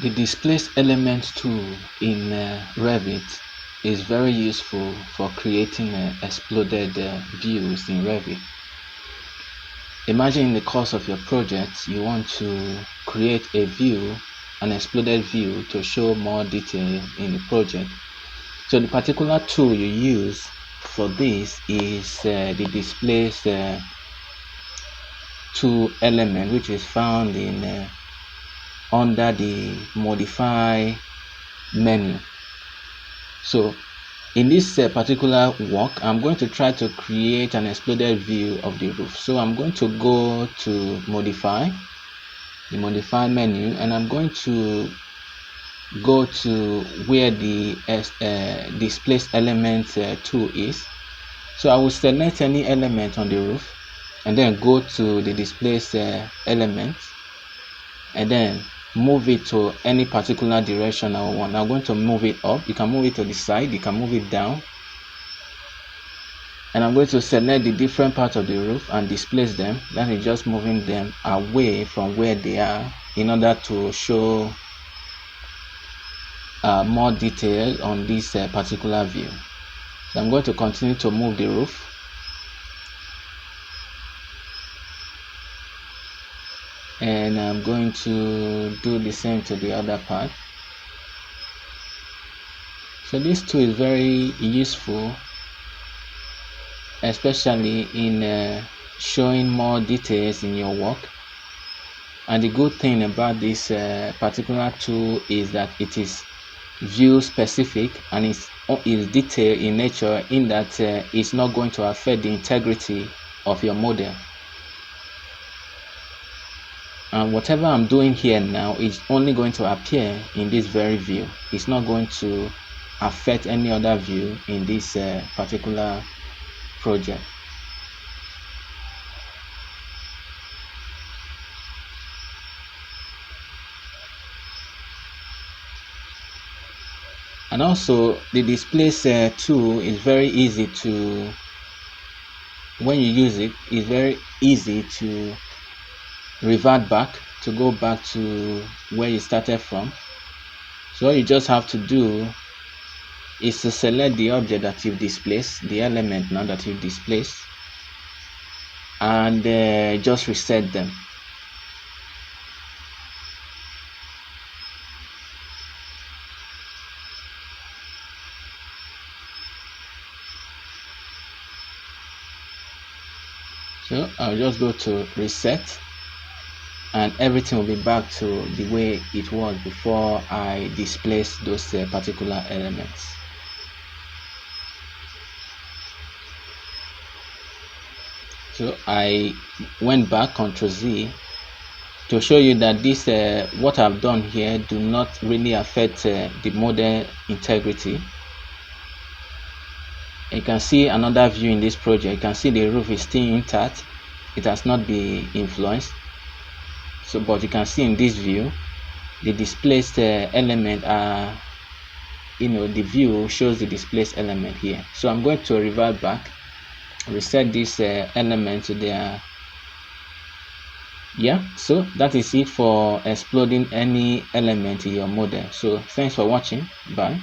The Displace element tool in Revit is very useful for creating exploded views in Revit. Imagine in the course of your project, you want to create a view, an exploded view to show more detail in the project. So the particular tool you use for this is the Displace tool element, which is found in under the modify menu. So in this particular work, I'm going to try to create an exploded view of the roof. So I'm going to go to modify, the modify menu, and I'm going to go to where the displace element tool is. So I will select any element on the roof and then go to the displace element and then move it to any particular direction I want. I'm going to move it up. You can move it to the side, you can move it down, and I'm going to select the different parts of the roof and displace them. That is just moving them away from where they are in order to show more detail on this particular view. So I'm going to continue to move the roof. And I'm going to do the same to the other part. So this tool is very useful, especially in showing more details in your work. And the good thing about this particular tool is that it is view specific and is detailed in nature, in that it's not going to affect the integrity of your model. And whatever I'm doing here now is only going to appear in this very view. It's not going to affect any other view in this particular project. And also the displace tool is very easy to, when you use it, it's very easy to revert back, to go back to where you started from. So all you just have to do is to select the object that you've displaced, the element now that you've displaced, and just reset them. So I'll just go to reset, and everything will be back to the way it was before I displaced those particular elements. So I went back, Ctrl Z, to show you that this what I've done here do not really affect the model integrity. You can see another view in this project. You can see the roof is still intact, it has not been influenced. So but you can see in this view the displaced element are, the view shows the displaced element here. So I'm going to revert back, reset this element to their, so that is it for exploding any element in your model. So thanks for watching. Bye.